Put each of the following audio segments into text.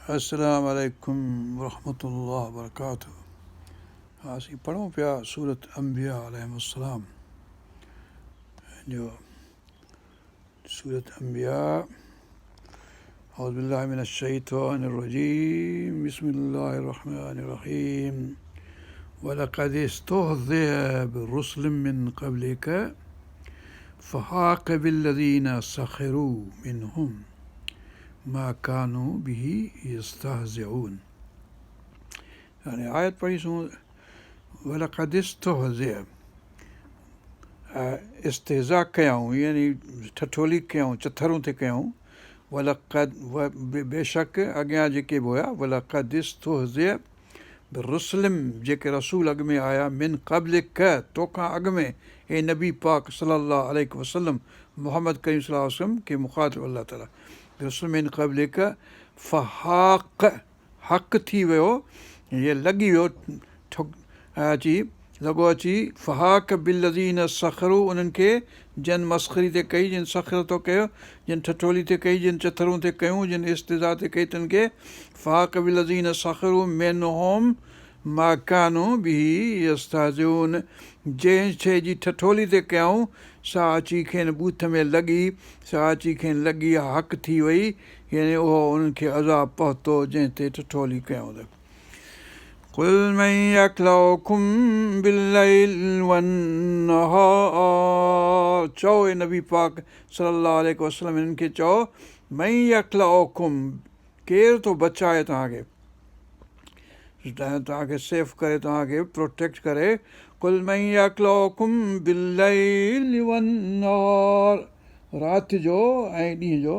अस्सलामु अलैकुम वरहमतुल्लाहि वबरकातुहू। असीं पढ़ूं पिया सूरत अंबिया अलैहिस्सलाम जो सूरत अंबिया। औज़ु बिल्लाहि मिनश शैतानिर रजीम, बिस्मिल्लाहिर रहमानिर रहीम। वलक़द इस्तहज़िअ बिरुसुलिम मिन क़ब्लिक फ़हाक़ बिल्लज़ीना सख़िरू मिनहुम मा कानू बिही यस्तहज़िऊन। हाणे आयत पढ़ीसूं। वलक़द इस्तहज़िअ, इस्तिहज़ा कयऊं यानी ठठोली कयऊं, चथरूं ते कयऊं। वलक़द बेशक अॻियां जेके बि हुया, वलक़द इस्तहज़िअ बिरुसुलिम जेके रसूल अॻु में आया, मिन क़ब्लिक तोखां अॻु में, हे नबी पाक सल्लल्लाहु अलैहि वसल्लम मुहम्मद करीम सल्लल्लाहु अलैहि वसल्लम खे मुख़ातिब अल्लाह ताला बिरुसुल मिन क़ब्लिक फ़हाक़ हक़ थी वियो, इहे लॻी वियो अची फ़हाक़ बिल्लज़ीन सख़रू, उन्हनि खे जिन मस्ख़री ते कई, जिन सख़र तो कयो, जिन ठठोली ते कई, जिन चथरूं ते कयूं, जिन इस्तिज़ा ते कई, तिन खे फ़हाक़ बिल्लज़ीन सख़रू मिनहुम मा कानू बिही यस्तहज़िऊन। जंहिं शइ जी ठठोली ते कयऊं सा अची खेनि ॿूथ में लॻी, सा अची खेनि लॻी, हक़ थी वई, यानी उहो उन्हनि खे अज़ाब पहुतो जंहिं ते ठठोली कयऊं त। क़ुल मन यक्लउकुम बिल्लैलि वन्नहार, चओ हे नबी पाक सल्लल्लाहु अलैहि वसल्लम हिननि खे चओ, मन यक्लउकुम, केरु थो बचाए तव्हांखे, तव्हांखे सेफ करे, तव्हांखे प्रोटेक्ट करे। क़ुल मन यक्लउकुम बिल्लैलि वन्नहार, राति जो ऐं ॾींहं जो,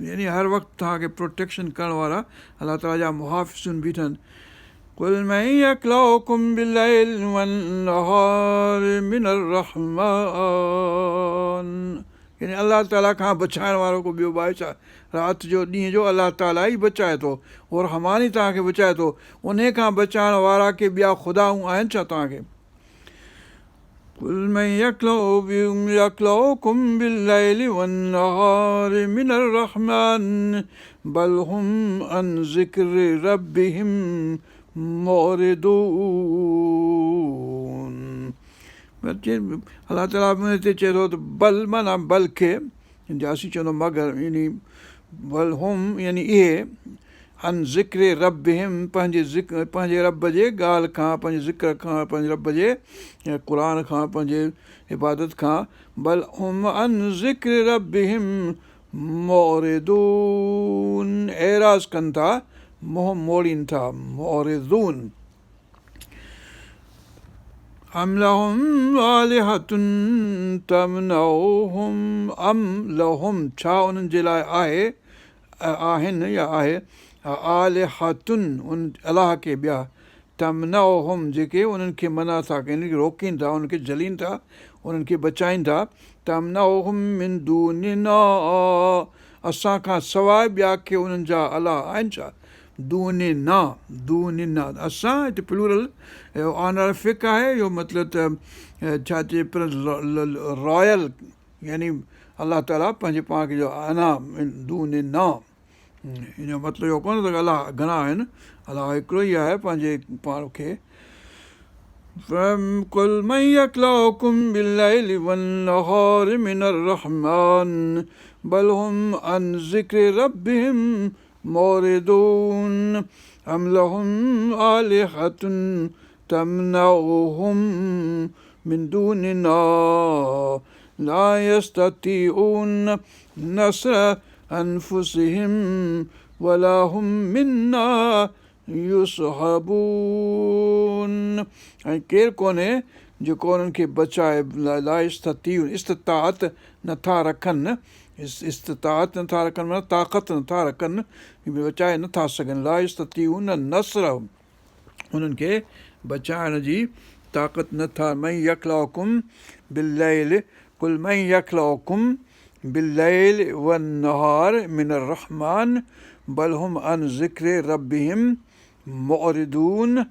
यानी हर वक़्तु तव्हांखे प्रोटेक्शन करण वारा अलाह ताला जा मुहाफ़िज़ुन बीठनि। क़ुल मन यक्लउकुम बिल्लैलि वन्नहार मिनर रहमान, यानी अलाह ताला खां बचाइण वारो को ॿियो आहे छा? राति जो ॾींहं जो अलाह ताला ई बचाए थो, और रहमान ई तव्हांखे बचाए थो। उन खां बचाइण वारा के ॿिया ख़ुदाऊं आहिनि छा तव्हांखे? क़ुल मन यक्लउकुम बिल्लैलि वन्नहार मिनर रहमान बल हुम अन ज़िक्रि रब्बिहिम मुअरिदून। अलाह ताला हिते चए थो त बल माना बल खे, असीं चवंदो मगर, यानी बल हुम यानी इहे अन ज़िक्रे रब्बिहिम, पंहिंजे रब जे ॻाल्हि खां, पंहिंजे ज़िक्र खां, पंहिंजे रब जे क़ुर खां, पंहिंजे इबादत खां, बल हुम अन ज़िक्र रब्बिहिम मुअरिदून, एराज़ कनि था, मुंहुं मोड़ीनि था, मुअरिदून। अम लहुम आलिहतुन तमनउहुम, अम लहुम, छा उन्हनि जे लाइ आहे, आहिनि या आहे, आलिहतुन, उन अलाह के ॿिया, तमनउहुम, जेके उन्हनि खे मना था कनि, रोकीनि था, उन्हनि खे जलीनि था, उन्हनि खे बचाइनि था। तमनउहुम मिन दूनिना, असां खां सवाइ ॿिया के उन्हनि जा अलाह आहिनि छा? दूनिना, दूनिना, असां हिते प्लूरल ऑनरिफिक आहे, इहो मतिलबु त छा चइबो पर रॉयल, यानी अलाह ताला पंहिंजे पाण खे जो अना दूनिना, हिन जो मतिलबु इहो कोन्हे त अलाह घणा आहिनि, अलाह हिकिड़ो ई आहे पंहिंजे पाण खे। क़ुल मन यक्लउकुम बिल्लैलि वन्नहार मिनर रहमान बल हुम अन ज़िक्रि रब्बिहिम मुअरिदून अम लहुम आलिहतुन तमनउहुम मिन दूनिना ला यस्ततीऊन नस्र अनफुसिहिम वला हुम मिन्ना युसहबून। ऐं केरु कोन्हे जेको उन्हनि खे बचाए, ला यस्ततीऊन, इस्तिताअत नथा रखनि, इस्तिताअत नथा रखनि माना ताक़त नथा रखनि, बचाए नथा सघनि। ला यस्ततीऊन नस्र, उन्हनि खे बचाइण जी ताक़त नथा। मन यक्लउकुम बिल्लैलि, क़ुल मन यक्लउकुम बिल्लैलि वन्नहार मिनर रहमान बल हुम अन ज़िक्रे रब्बिहिम मुअरिदून,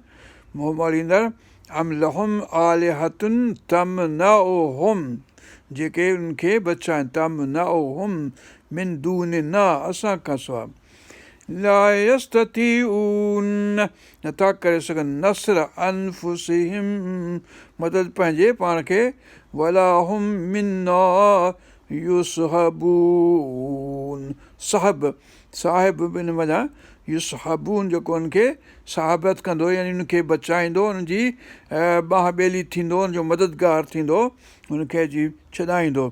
मुंहुं मोड़ींदड़। अम लहुम आलिहतुन तमनउहुम, जेके उनखे बचाइनि, तमनउहुम मिन दूनिना, असां खां सवाइ। ला यस्ततीऊन नथा करे सघनि नस्र अनफुसिहिम मदद पंहिंजे पाण खे वला हुम मिन्ना युसहबून साहिब ॿिनि वञा युसहबून जेको हुनखे सहाबत कंदो यानी हुनखे बचाईंदो हुनजी ॿाह ॿेली थींदो हुनजो मददगार थींदो हुनखे अची छॾाईंदो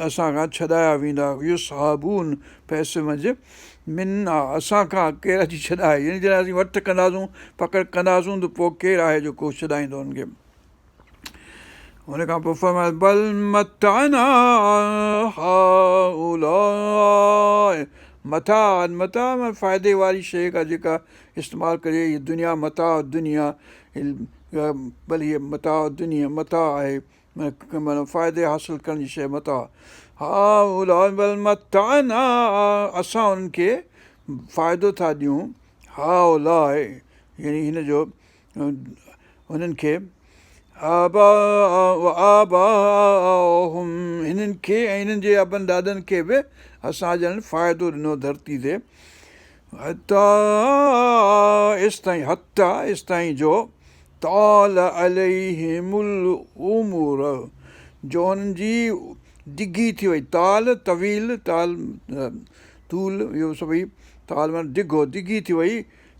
असां खां छॾाया वेंदा युसहबून पैसे मंझि मिना असांखां केरु अची छॾाए यानी जॾहिं असीं वठि कंदासूं पकड़ कंदासूं त पोइ केरु आहे जेको छॾाईंदो हुनखे हुन खां पोइ फरमाए बल मताना हाउलाए मता मां फ़ाइदे वारी शइ का जेका इस्तेमालु करे हीअ दुनिया मता दुनिया भली हीअ मता आहे माना फ़ाइदे हासिलु करण जी शइ मता बल मताना असां उन्हनि खे फ़ाइदो था ॾियूं हाउलाए यानी हिन जो हुननि खे हिननि खे ऐं हिननि जे अबनि ॾाॾनि खे बि असां ॼण फ़ाइदो ॾिनो धरती ते इस्ताईं जो ताल अलैहिमुल उमुर जो हुननि जी डिघी थी वई ताल तवील तूल इहो सभई ताल माना डिघी थी वई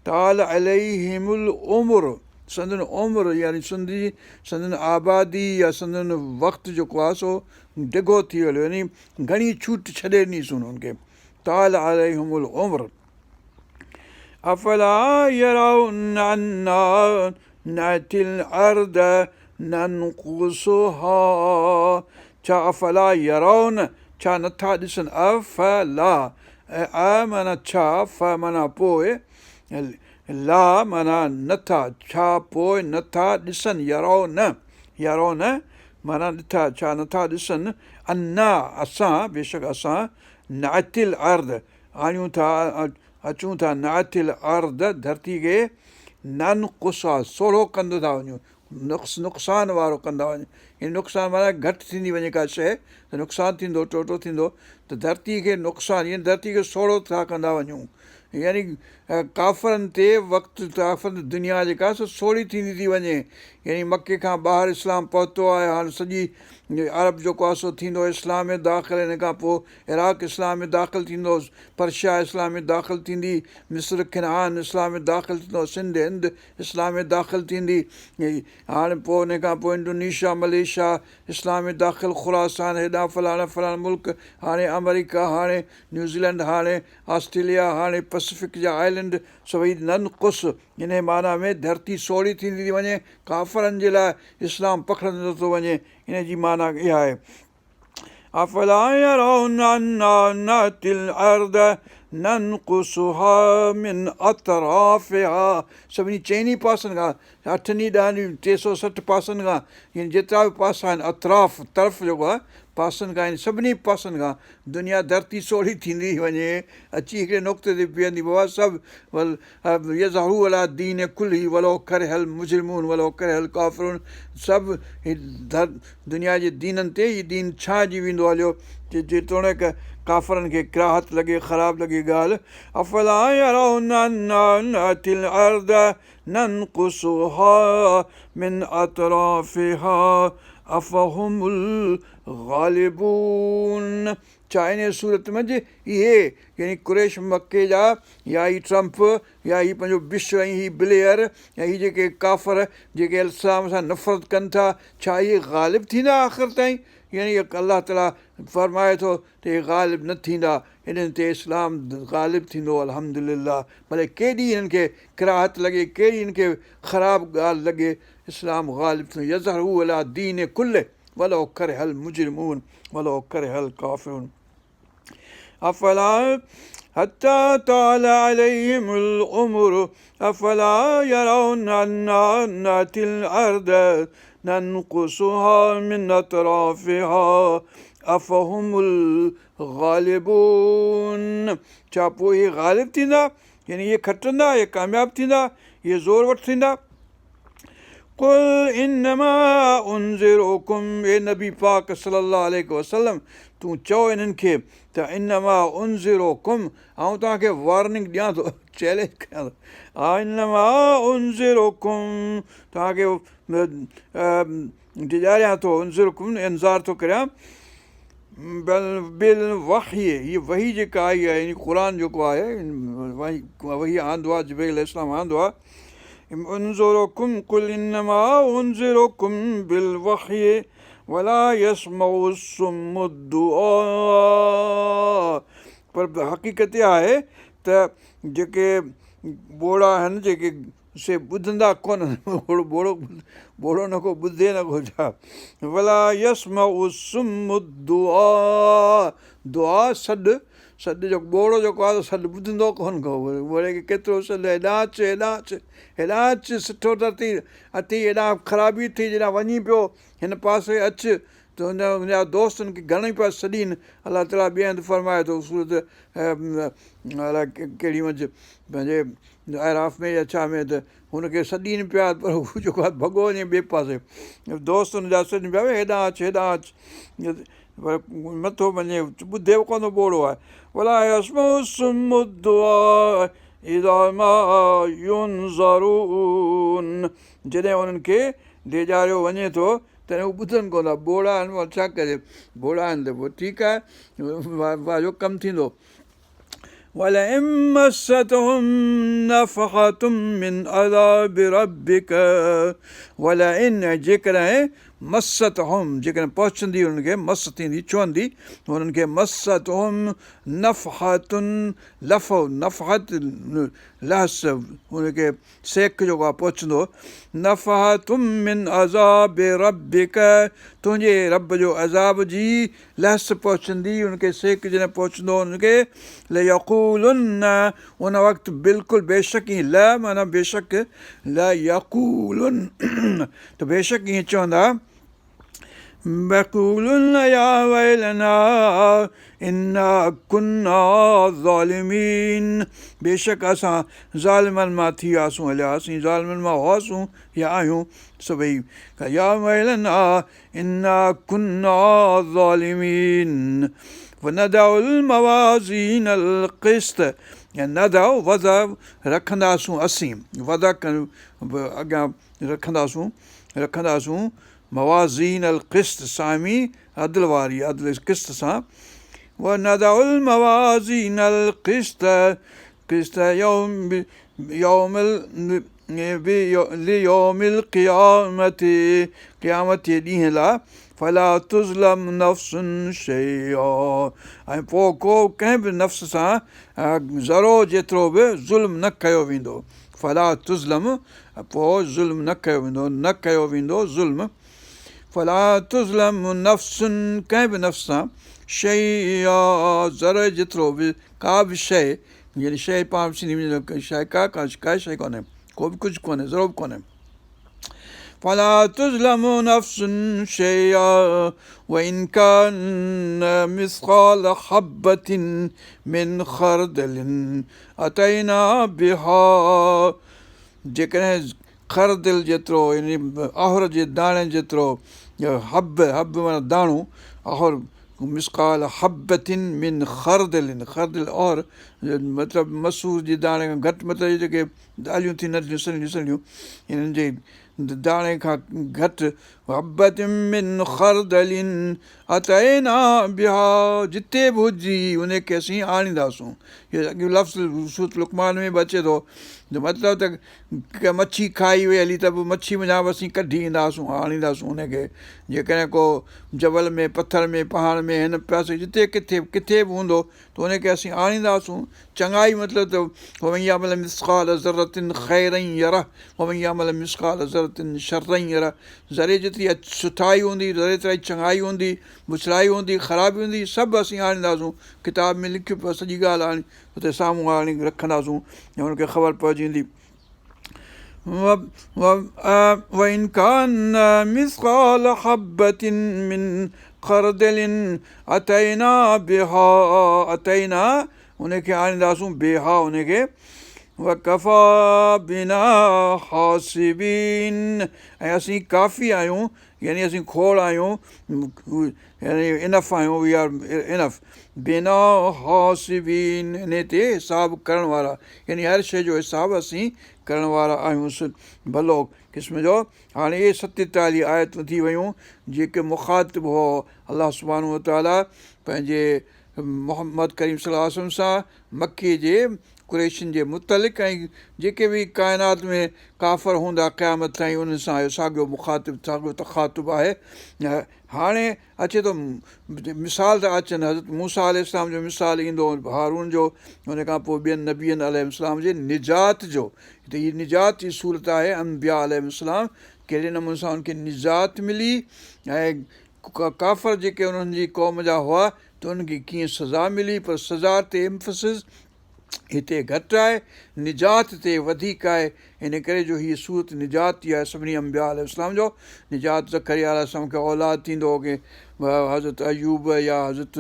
ताल अलैहिमुल उमुर संदन उमिरि यानी संदन आबादी या संदन वक़्तु जेको आहे सो डिघो थी वियो यानी घणी छूट छॾे ॾिनीसीं हुनखे ताल अलैहिमुल उमिरि अफला यरौना अन्ना नअतिल अर्द ननकुसुहा छा अफला यरौन छा नथा ॾिसनि अफला माना छा फ माना पोइ ला माना नथा छा पोइ नथा ॾिसनि यारो न माना ॾिठा छा नथा ॾिसनि अन्ना असां बेशक असां नातिल अर्द अचूं था नातिल अर्द धरती खे ननकुसा सोढ़ो कंदो था वञूं नुक़सान वारो कंदा वञूं इन नुक़सान माना घटि थींदी वञे का शइ त नुक़सानु थींदो टोटो थींदो त धरती खे नुक़सानु यानी धरती खे सोढ़ो था कंदा वञूं यानी काफ़रनि ते वक़्तु काफ़रनि दुनिया जेका सो सोढ़ी थींदी थी वञे यानी मके खां ॿाहिरि इस्लाम पहुतो आहे हाणे सॼी अरब जेको आहे सो थींदो इस्लाम में दाख़िल हिन खां पोइ इराक इस्लाम में दाख़िल थींदो पर्शिया इस्लाम में दाख़िल थींदी मिस्र किनान इस्लाम में दाख़िल थींदो सिंध हिंद इस्लाम में दाख़िल थींदी हाणे पोइ हिन खां पोइ इंडोनेशिया मलेशिया इस्लाम में दाख़िल ख़ुरासान हेॾा फलाणा मुल्क हाणे अमेरिका हाणे न्यूज़ीलैंड हाणे ऑस्ट्रेलिया हाणे पैसिफिक जा आइलैंड सभई ननकुस हिन माना में धरती सोढ़ी थींदी थी वञे काफ़रनि जे लाइ इस्लाम पखड़ंदो थो वञे हिन जी माना इहा आहे अफला यरौना अन्ना नअतिल अर्द ननकुसुहा मिन अतराफिहा सभिनी चइनी पासनि खां 8 ॾहनि 360 पासनि खां यानी जेतिरा बि पासा आहिनि अतराफ़ तरफ़ जेको आहे पासनि खां आहिनि सभिनी पासनि खां दुनिया धरती सोढ़ी थींदी वञे अची हिकिड़े नुक़्ते ते बीहंदी बाबा सभु यज़हू अला दीन कुली वलो करे हल मुजरिमून वलो करे हल काफ़िरून सभु दुनिया जे दीननि ते हीउ दीन छांइजी वेंदो हलियो जेतोणीक काफ़रनि खे किराहत लॻे ख़राबु लॻे ॻाल्हि अफला यरौना अन्ना नअतिल अर्द ननकुसुहा मिन अतराफिहा अफहुमुल गालिबून छा इन सूरत मंझि इहे यानी कुरैश मके जा या ही ट्रम्प या ही पंहिंजो बिश ऐं ही ब्लेयर या ही जेके काफ़र जेके इस्लाम सां नफ़रत कनि था छा इहे ग़ालिब थींदा आख़िर ताईं यानी अलाह ताला फ़रमाए थो त इहे ग़ालिब न थींदा हिननि ते इस्लाम ग़ालिब थींदो अल्हम्दुलिल्लाह भले केॾी हिननि खे किराहत लॻे केॾी हिन खे ख़राबु ॻाल्हि लॻे इस्लाम ग़ालिब थींदो यज़हू अला दीन कुल वलो करे हल मुजरिमून वलो करे हल काफ़िरून अफला हत्ता ताल अलैहिमुल उमर अफला यरौना अन्ना नअतिल अर्द ननकुसुहा मिन अतराफिहा अफहुमुल गालिबून छा पोइ इहे ग़ालिब थींदा यानी इहे खटंदा इहे कामयाबु थींदा इहे ज़ोर वटि थींदा कुल इन्नमा उनज़िरुकुम, ए नबी पाक सल्लल्लाहु अलैहि वसल्लम तूं चओ इन्हनि खे त इन्नमा उनज़िरुकुम, आउं तव्हांखे वार्निंग ॾियां थो, चैलेंज कयां थो। इन्नमा उनज़िरुकुम, तव्हांखे ॾिॼारियां थो, उनज़िरुकुम इंतज़ार थो करियां बिल वही, हीअ वही जेका आई आहे यानी क़ुर जेको आहे वही आंदो आहे, जिब्रील अलैहिस्सलाम आंदो आहे। उनज़िरुकुम कुल इन्नमा उनज़िरुकुम बिल वही वला यस्मउ सुम्मु दुआ, पर हक़ीक़त इहा आहे त जेके ॿोड़ा आहिनि जेके से ॿुधंदा कोन्हनि, ॿोड़ो न को ॿुधे न को छा, वला यस्मउ सुम्मु दुआ, दुआ सॾु जो ॿोड़ो जेको आहे सॾु ॿुधंदो कोन्ह को, ॿोड़े खे केतिरो सॾु हेॾां अचु हेॾां अचु हेॾां अचु, सुठो त अति हेॾां ख़राबी थी हेॾां वञी पियो हिन पासे अचु, त हुनजा दोस्तनि खे घणेई पिया सॾीनि। अलाह ताला ॿिए हंधि फरमाए थो सूरत अलाए कहिड़ी मंझि पंहिंजे आराफ़ में या छा में, त हुनखे सॾीनि पिया पर हू जेको आहे भॻो वञे ॿिए पासे, दोस्त हुनजा सॾीनि पिया हेॾां अचु हेॾां अचु, पर मथो वञे ॿुधे कोन थो ॿोड़ो आहे। वला यस्मउ सुम्मु दुआ इज़ा मा युनज़रून, जॾहिं उन्हनि खे ॾेॼारियो वञे थो तॾहिं हू ॿुधनि कोन था, ॿोड़ा आहिनि छा कजे, ॿोड़ा आहिनि त पोइ ठीकु आहे, वाजो कमु थींदो। वलइन मस्सतहुम नफ़हतुम मिन अज़ाबि रब्बिक, वलइन जेकॾहिं मस्सतहुम जेकॾहिं पहुचंदी हुननि खे, मस थींदी छुहंदी हुननि खे, मस्सतहुम नफ़हतुन, नफ़हत लहस हुनखे सेक जेको आहे पहुचंदो, नफ़हतुम मिन अज़ाबि रब्बिक, तुंहिंजे रब जो अज़ाब जी लहस पहुचंदी हुनखे, सेक जॾहिं पहुचंदो हुनखे, लयक़ूलुन्न, उन वक़्तु बिल्कुलु बेशक ई, ल माना बेशक, लयक़ूलुन त बेशक ईअं चवंदा, यक़ूलुन या वैलना इन्ना कुन्ना ज़ालिमीन, बेशक असां ज़ालिमनि मां थी वियासीं, हलिया असीं ज़ालिमनि मां हुआसीं या आहियूं सभई, या वैलना इन्ना कुन्ना ज़ालिमीन वनदउल मवाज़ीन अल क़िस्त, या नदउ वज़ा रखंदासूं असीं, वज़ा अॻियां रखंदासूं मवाज़ीन अल क़िस्त, सामी अदल वारी, अदल क़िस्त सां, वनदउल मवाज़ीन अल क़िस्त लियौमिल क़ियामति, क़यामत जे ॾींहं लाइ, फला तुज़लम नफ़्सुन शैआ, ऐं पोइ को कंहिं बि नफ़्स सां ज़रो जेतिरो बि ज़ुल्म न कयो वेंदो, फला तुज़लम, पोइ ज़ुल्म न कयो वेंदो ज़ुल्म, फला तुज़लम नफ़्सुन, कंहिं बि नफ़्स सां, शैआ ज़रे जेतिरो बि, का बि शइ, यानी शइ पाण सिंधी में शइ का शइ कोन्हे, को बि कुझु कोन्हे, ज़रो बि कोन्हे, फला तुज़लम नफ़्सुन शैआ वइन कान मिस्क़ाल हब्बतिन मिन ख़रदलिन अतैना बिहा, जेकॾहिं ख़रदिल जेतिरो यानी अहुर जे दाणे जेतिरो, हब माना दाणो, अहुर मिस्क़ाल हब्बतिन मिन ख़रदिलिन, ख़रदिल और मतिलबु मसूर जे दाणे खां घटि, मतिलबु जेके दालियूं थी नथियूं सड़ियूं हिननि जे दाणे खां घटि, हब्बतिन मिन ख़रदलिन अतैना बिहा, जिते बि हुजी उनखे असीं आणींदासूं, इहो लफ़्ज़ सूरत लुक़मान में बि अचे थो, मतिलबु त मच्छी खाई वई हली त बि मच्छी वञा बि असीं कढी ईंदासूं, आणींदासूं उनखे, जेकॾहिं को जबल में, पथर में, पहाड़ में, हिन पासे जिते किथे बि हूंदो त उनखे असीं आणींदासूं। चङाई मतिलबु त वमन यअमल मिस्क़ाल ज़र्रतिन ख़ैरन यरह वमन यअमल मिस्क़ाल ज़र्रतिन शर्रन यरह, ज़रे जेतिरी सुठाई हूंदी, ज़रे जेतिरी चङाई हूंदी, बुछड़ाई हूंदी, ख़राबी हूंदी, सभु असीं आणींदासूं, किताब में लिखियो पियो सॼी ॻाल्हि आणी हुते साम्हूं आणी रखंदासूं ऐं हुनखे ख़बर पइजी वेंदी। वइन कान मिस्क़ाल हब्बतिन मिन ख़रदलिन अतैना बिहा, अतैना उनखे आणींदासूं, बेहा उनखे, वकफ़ा बिना हासिबीन ऐं असीं काफ़ी आहियूं यानी असीं खोड़ आहियूं यानी इनफ आहियूं वी आर इनफ बिना हासिबीन इन ते हिसाब करण वारा यानी हर शइ जो हिसाब असीं करण वारा आहियूं भलो क़िस्म जो। हाणे इहे 47 आयतूं थी वियूं जेके मुखातिब हो अलाह सुब्हानहू व तआला पंहिंजे मोहम्मद करीम सल्लल्लाहु अलैहि वसल्लम सां मके जे कुरैशियुनि जे मुतलिक़ ऐं जेके बि काइनात में काफ़र हूंदा क़यामत ताईं उन्हनि सां इहो साॻियो मुखातिब साॻियो तखातुब आहे। हाणे अचे थो मिसाल था अचनि हज़रत मूसा अलैहिस्सलाम जो मिसाल ईंदो हारून जो हुन खां पोइ ॿियनि नबियनि अलैहिस्सलाम जे निजात जो त हीअ निजात जी सूरत आहे अंबिया अलैहिस्सलाम कहिड़े नमूने सां हुनखे निजात मिली ऐं काफ़र जेके उन्हनि जी क़ौम जा हुआ त उनखे कीअं सज़ा मिली पर सज़ा ते एम्फसिस हिते घटि आहे निजात ते वधीक आहे इन करे जो हीअ सूरत निजात जी आहे सभिनी अंबिया अलैहिस्सलाम जो निजात ज़करिया अलैहिस्सलाम खे औलाद थींदो की हज़रत अयूब या हज़रत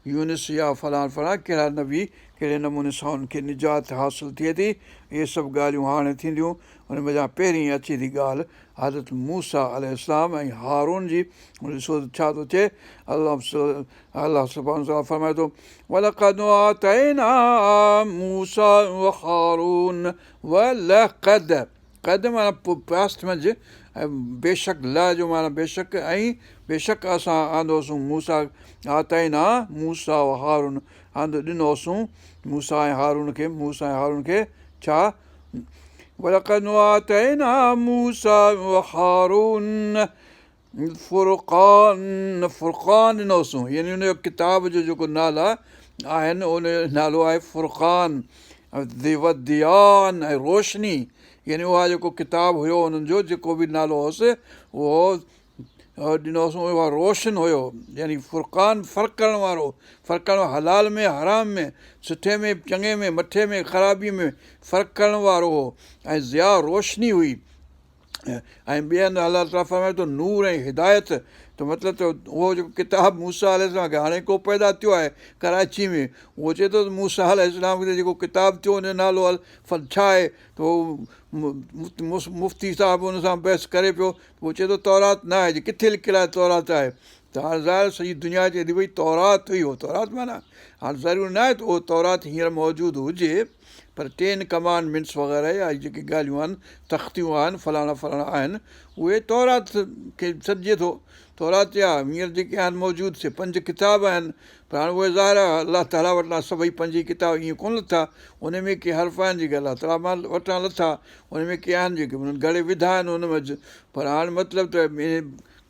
यूनिस या फलाण फलाण कहिड़ा नबी कहिड़े नमूने सां हुनखे निजात हासिलु थिए थी इहे सभु ॻाल्हियूं हाणे थींदियूं हुन वञा पहिरीं अचे थी ॻाल्हि हज़रत मूसा अलैहिस्सलाम ऐं हारून जी ॾिसो छा थो थिए अलाह सुब्हानहू व तआला फरमाए थो वलक़द आतैना मूसा व हारून वलक़द क़द माना पास्ट मंझि ऐं बेशक ल जो माना बेशक ऐं बेशक असां आंदोसूं मूसा आतैना मूसा व हारून आंदो ॾिनोसूं मूसा ऐं हारून खे छा वलक़द आतैना मूसा व हारून फुरक़ान ॾिनोसूं यानी हुनजो किताब जो जेको नाला आहिनि उन जो नालो आहे फुरक़ान दियान ऐं रोशनी यानी उहा जेको किताबु हुयो हुननि जो जेको बि नालो हुयुसि उहो ॾिनोसीं उहो रोशन हुयो यानी फुरक़ान फ़र्क़ु करण वारो फ़र्क़ु करण हलाल में हराम में सुठे में चङे में मथे में ख़राबी में फ़र्क़ु करण वारो हो ऐं ज़िया रोशनी हुई ऐं ॿिए हंधि अलाह ताला फरमाए थो नूर ऐं हिदायत त मतिलबु त उहो जेको किताबु मूसा अलैहिस्सलाम खे हाणे को पैदा थियो आहे कराची में उहो चए थो त मूसा अलैहिस्सलाम खे जेको किताबु थियो हुनजो नालो छा आहे त उहो मुफ़्ती साहिबु हुन सां बहस करे पियो उहो चए थो तौरात न आहे किथे लिखियलु आहे तौरात आहे त हाणे ज़ाहिर सॼी दुनिया चए थी भई तौरात हुई उहो तौरात माना हाणे ज़रूरी न आहे त उहो तौरात हींअर मौजूदु हुजे पर 10 कमांडमेंट्स वग़ैरह या जेके ॻाल्हियूं आहिनि तख़्तियूं आहिनि फलाणा फलाणा आहिनि उहे तौरात खे सॾिजे थो तौरात जा हींअर जेके आहिनि मौजूदु से 5 किताब आहिनि पर हाणे उहे ज़ाहिर आहे अलाह ताला वटां सभई 5 किताब ईअं कोन लथा उन में के हर्फ़ आहिनि जेके अलाह ताला वटां लथा उन में के आहिनि जेके उन्हनि घणे विधा आहिनि उन मंझि पर हाणे मतिलबु त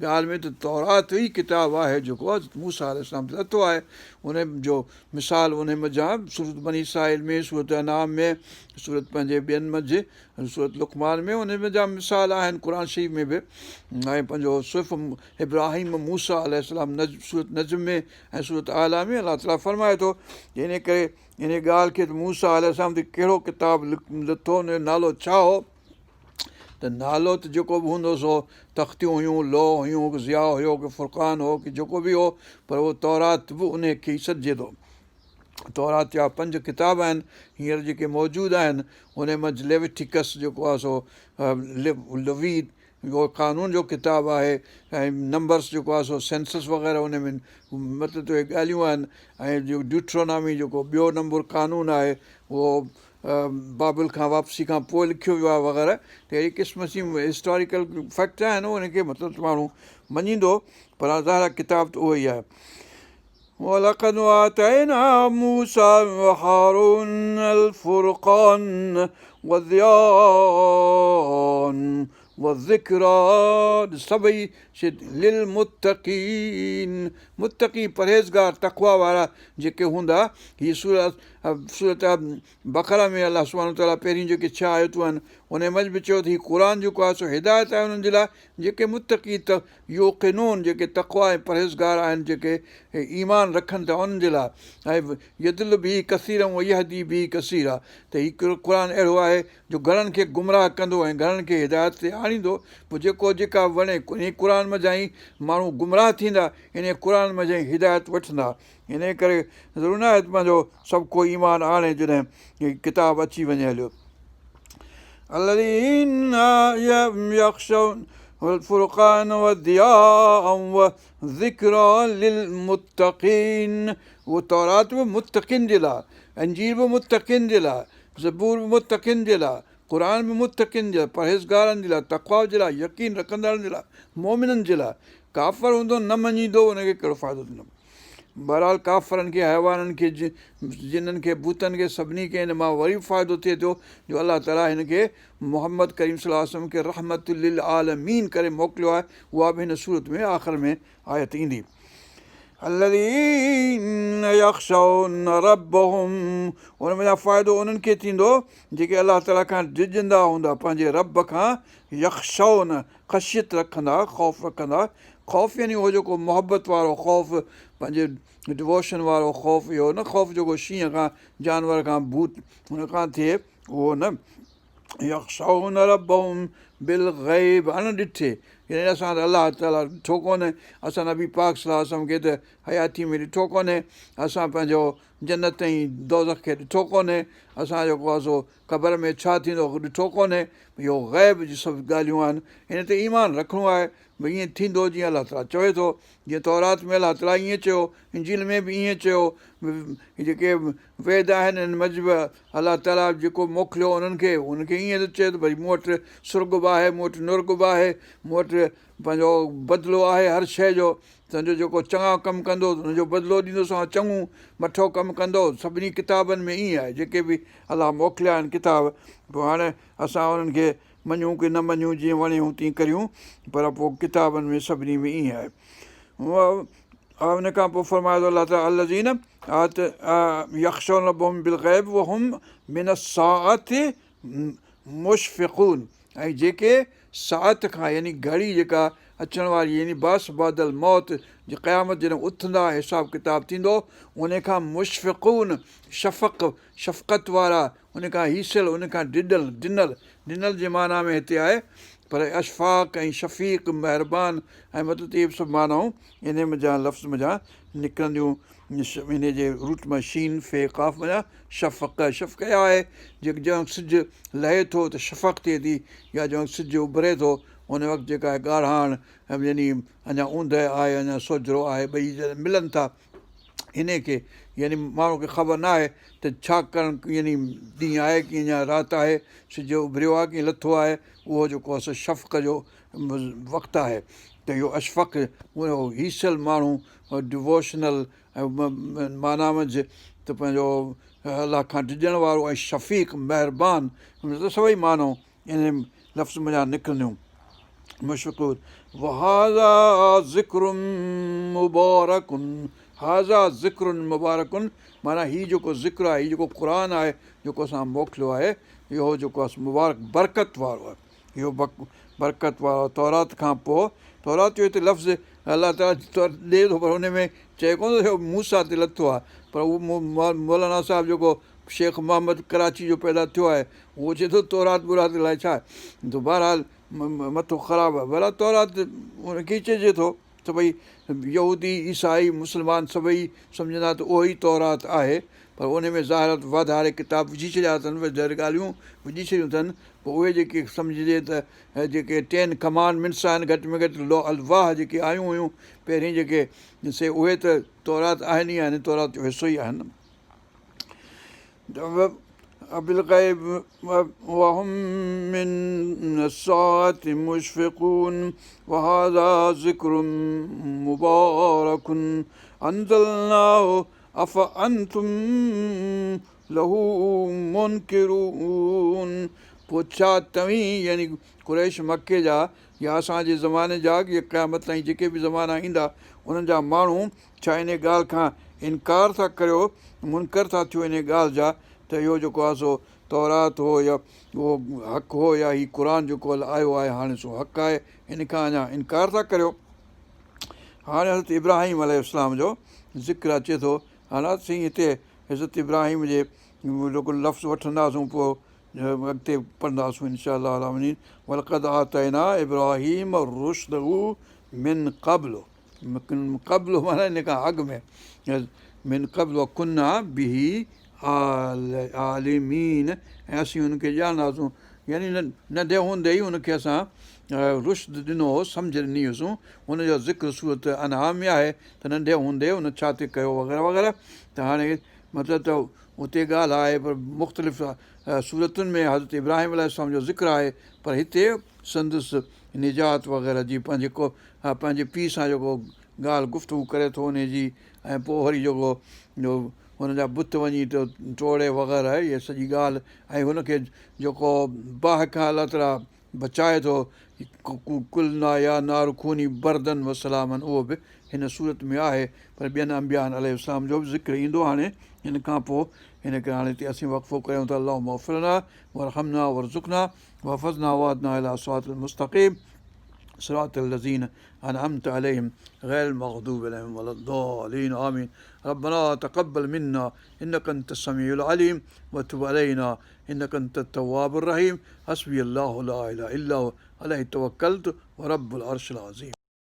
ॻाल्हि में त तौरात ई किताबु आहे जेको मूसा अलैहिस्सलाम ते लथो आहे उन जो मिसाल उन मंझां सूरत बनी इस्राईल में सूरत अनाम में सूरत पंहिंजे ॿियनि मंझि सूरत लुक़मान में उन मंझां मिसाल आहिनि क़ुर शरीफ़ में बि ऐं पंहिंजो सुफ़ इब्राहिम मूसा अलैहिस्सलाम सूरत नज़म में ऐं सूरत आला में अलाह ताला फरमाए थो इन करे इन ॻाल्हि खे त मूसा अलैहिस्सलाम ते कहिड़ो किताबु लथो हुनजो नालो छा हो त नालो त जेको बि हूंदो सो तख़्तियूं हुयूं लो हुयूं की ज़िया हुयो की फुरक़ान हो की जेको बि हो पर उहो तौरात बि उन खे ई सॾिजे थो तौरात जा 5 किताब आहिनि हींअर जेके मौजूदु आहिनि उन मंझि लेविटिकस जेको आहे सो लवीद उहो कानून जो किताबु आहे ऐं नंबर्स जेको आहे सो सेंसस वग़ैरह उन में मतिलबु उहे ॻाल्हियूं आहिनि ऐं ड्यूट्रोनॉमी जेको ॿियो नंबर कानून आहे उहो बाबिल खां वापसी खां पोइ लिखियो वियो आहे वग़ैरह त अहिड़ी क़िस्म जी हिस्टोरिकल फैक्ट आहिनि उनखे मतिलबु माण्हू मञींदो पर ज़ाहिर किताब त उहो ई आहे وَلَقَدْ آتَيْنَا مُوسَى وَهَارُونَ الْفُرْقَانَ وَضِيَاءً وَذِكْرًا सभई लिलमुत्तक़ीन मुत्तक़ी परहेज़गार तक़वा वारा जेके हूंदा हीअ सूरत बक़रा में अलाह सुब्हानहू तआला पहिरीं जेके 6 आयतूं आहिनि उन मंझि बि चयो त हीउ क़ुर जेको आहे सो हिदायत आहे उन्हनि जे लाइ जेके मुत्तक़ी त योक़िनून जेके तक़वा ऐं परहेज़गार आहिनि जेके ईमान रखनि था उन्हनि जे लाइ ऐं यदिल बि कसीर ऐं यहदी बि कसीर आहे त हीउ क़ुर अहिड़ो आहे जो घणनि खे गुमराह कंदो ऐं घणनि खे हिदायत ते आणींदो पोइ जेका वणे इन क़ुर मंझां ई माण्हू गुमराह थींदा इन क़ुर मंझां ई हिदायत वठंदा इन करे ज़रूरु न आहे पंहिंजो सभु को ईमान आणे जॾहिं किताबु अची वञे हलियो الذين يخشون والفرقان والضياء وذكرى للمتقين उहो तौरात बि मुतक़िन जे लाइ अंजीर बि मुतक़िन जे लाइ ज़बूर बि मुतक़िन जे लाइ क़ुर बि मुतक़िन जे लाइ परहेज़गारनि जे लाइ तक़वा जे लाइ यकीन रखंदड़नि जे लाइ मोमिननि जे लाइ काफ़र हूंदो न मञींदो हुनखे कहिड़ो फ़ाइदो थींदो बहरहाल काफ़रनि खे हैवाननि खे जिन्हनि खे भूतनि खे सभिनी खे हिन मां वरी बि फ़ाइदो थिए थो जो अलाह ताला हिन खे मोहम्मद करीम सल्लल्लाहु अलैहि वसल्लम खे रहमतुल लिल आलमीन करे मोकिलियो आहे उहा बि हिन सूरत में आख़िर में आयत ईंदी الذين يخشون ربهم उन में फ़ाइदो उन्हनि खे थींदो जेके अलाह ताला खां डिॼंदा हूंदा पंहिंजे रब खां यख़्शौन ख़शियत रखंदा ख़ौफ़ रखंदा ख़ौफ़ यानी उहो जेको मोहबत वारो ख़ौफ़ पंहिंजे डिवोशन वारो ख़ौफ़ इहो न ख़ौफ़ जेको शींहं खां जानवर खां भूत हुन खां थिए उहो न यख़्शौन रब्बहुम बिल ग़ैब अणॾिठे यानी असां त अलाह ताला ॾिठो कोन्हे असां नबी पाक सल्लल्लाहु अलैहि वसल्लम खे त हयाती में ॾिठो कोन्हे असां पंहिंजो जन्नत ऐं दोज़ख खे ॾिठो कोन्हे असां जेको आहे सो क़बर में छा थींदो ॾिठो कोन्हे इहो ग़ैब जी सभु ॻाल्हियूं आहिनि हिन ते ईमान रखिणो आहे भई ईअं थींदो जीअं अलाह ताला चवे थो जीअं तौरात में अलाह ताला ईअं चयो इंजील में बि ईअं चयो जेके वेद आहिनि हिन मजिब अलाह ताला जेको मोकिलियो उन्हनि खे ईअं थो चए त भई मूं वटि सुर्ग बि आहे मूं वटि नुर्ग बि आहे मूं वटि पंहिंजो बदिलो आहे हर शइ जो सम्झो जेको चङा कमु कंदो हुनजो बदिलो ॾींदोसीं चङो मठो कमु कंदो सभिनी किताबनि में ईअं आहे जेके बि अलाह मोकिलिया आहिनि किताब पोइ हाणे असां उन्हनि खे मञूं की न मञूं जीअं वणियूं तीअं करियूं पर पोइ किताबनि में सभिनी में ईअं आहे हुन खां पोइ फरमायो अलाह ताला अलज़ीन यख़्शौन रब्बहुम बिल ग़ैब व हुम मिन अस्साअति मुशफ़िक़ून ऐं जेके साअत खां यानी घड़ी जेका अचण वारी यानी बास बादल मौत जे क़यामत जॾहिं उथंदा हिसाबु किताबु थींदो उन खां मुशफ़िक़ून शफ़क़त वारा उन खां हीसियल उन खां ॾिनल जे माना में हिते आहे पर अशफ़ाक़ ऐं शफ़ीक़ महिरबानी ऐं मतिलबु इहे बि सभु मानाऊं इन मज़ा लफ़्ज़ मज़ा निकिरंदियूं इन जे रूट मां शीन फे काफ़ मज़ा शफ़क़ आहे जंहिं सिजु लहे थो त शफ़क़ थिए थी या जंहिं सिजु उभरे थो उन वक़्तु जेका आहे ॻाढ़ाण यानी अञा ऊंदहि आहे अञा सोजरो आहे ॿई जॾहिं मिलनि था इन खे यानी माण्हू खे ख़बर न आहे त छा करणु यानी ॾींहुं आहे की अञा राति आहे सिजु उभरियो आहे की लथो आहे उहो जेको आहे सो शफ़क़ जो वक़्तु आहे त इहो अशफ़क़ उहो हीसियल माण्हू डिवोशनल ऐं माना मंझि त पंहिंजो अलाह खां डिॼण वारो ऐं शफ़ीक़ महिरबानी त सभई मानूं इन लफ़्ज़ मञा निकिरंदियूं मुशफ़िक़ून वहाज़ा ज़िक्रुन मुबारकुन हाज़ा ज़िक्रुन मुबारकुन माना हीउ जेको ज़िक्र आहे हीउ जेको क़ुर आहे जेको असां मोकिलियो आहे इहो जेको आहे मुबारक बरकत वारो आहे इहो बरकत वारो तौरात खां पोइ तौरात जो हिते लफ़्ज़ अलाह ताला ॾिए थो पर हुन में चए कोन थो मूसा ते लथो आहे पर उहो मौलाना साहिबु जेको शेख मोहम्मद कराची जो पैदा थियो आहे उहो चए थो तौरात बुरात अलाए छा आहे त बहरहाल मथो ख़राबु आहे भला तौरात उनखे चइजे थो त भई यहूदी ईसाई मुस्लमान सभई सम्झंदा त उहो ई तौरात आहे पर उन में ज़ाहिर वाधारे किताब विझी छॾिया अथनि वधारे ॻाल्हियूं विझी छॾियूं अथनि पोइ उहे जेके सम्झिजे त जेके 10 कमांडमेंट्स आहिनि घटि में घटि लॉ अलवाह जेके आयूं हुयूं पहिरीं जेके से उहे त तौरात आहिनि ई आहिनि तौरात जो हिसो ई आहिनि بالغيب وهم من الساعة مشفقون وهذا ذكر مبارك أنزلناه أفأنتم له منكرون पोइ छा तव्हीं यानी कुरैश मके जा या असांजे ज़माने जा या क़यामत ताईं जेके बि ज़माना ईंदा उन्हनि जा माण्हू छा इन ॻाल्हि खां इनकार था करियो मुनकर था थियो इन ॻाल्हि जा त इहो जेको आहे सो तौरात हो या उहो हक़ु हो या हीउ क़ुर जेको आयो आहे हाणे सो हक़ु आहे इन खां अञा इनकार था करियो हाणे हज़रत इब्राहिम अलैहिस्सलाम जो ज़िक्र अचे थो हाणे असीं हिते हज़रत इब्राहिम जे जेको लफ़्ज़ वठंदासीं पोइ अॻिते पढ़ंदासीं इनशा अल्लाह वलक़द आतैना इब्राहिम रुश्दहु मिन क़ब्ल माना इन खां अॻु में मिन क़ब्ल व कुन्ना बिही आलिमीन, ऐं असीं हुनखे ॼाणंदासीं, यानी नंढे हूंदे ई हुनखे असां रुश्द ॾिनो हो, सम्झ ॾिनी हुअसि। हुनजो ज़िक्र सूरत अनआम में आहे त नंढे हूंदे हुन छा थी कयो वग़ैरह वग़ैरह। त हाणे मतिलबु त उते ॻाल्हि आहे, पर मुख़्तलिफ़ सूरतुनि में हज़रत इब्राहिम अलाइहिस्सलाम जो ज़िक्र आहे, पर हिते संदसि निजात वग़ैरह जी पंहिंजे पीउ सां जेको ॻाल्हि गुफ़्तगू करे थो उनजी, ऐं पोइ वरी जेको हुनजा बुत वञी थो टोड़े वग़ैरह, इहा सॼी ॻाल्हि, ऐं हुनखे जेको बाहि खां अलाह ताला बचाए थो, कुलना या नार खूनी बरदन वसलामन, उहो बि हिन सूरत में आहे। पर ॿियनि अंबियान अलैहिस्सलाम जो बि ज़िक्र ईंदो हाणे हिन खां पोइ। हिन करे हाणे हिते असीं वक़फ़ो कयूं था। अल्लाहुम्मा अग़फ़िरना वरहमना वरज़ुक़ना वहफ़ज़ना वहदना इला सिरातिल मुस्तक़ीम सिरातिल लज़ीना अनअमत अलैहिम ग़ैरिल मग़दूबि अलैहिम वलद्दालीन आमीन। रब्बना तक़ब्बल मिन्ना इन्नका अंतस समीउल अलीम व तुब अलैना इन्नका अंतत तव्वाबुर रहीम। हस्बी अल्लाहु ला इलाहा इल्ला हु अलैहि तवक्कलतु व रब्बुल अर्शिल अज़ीम।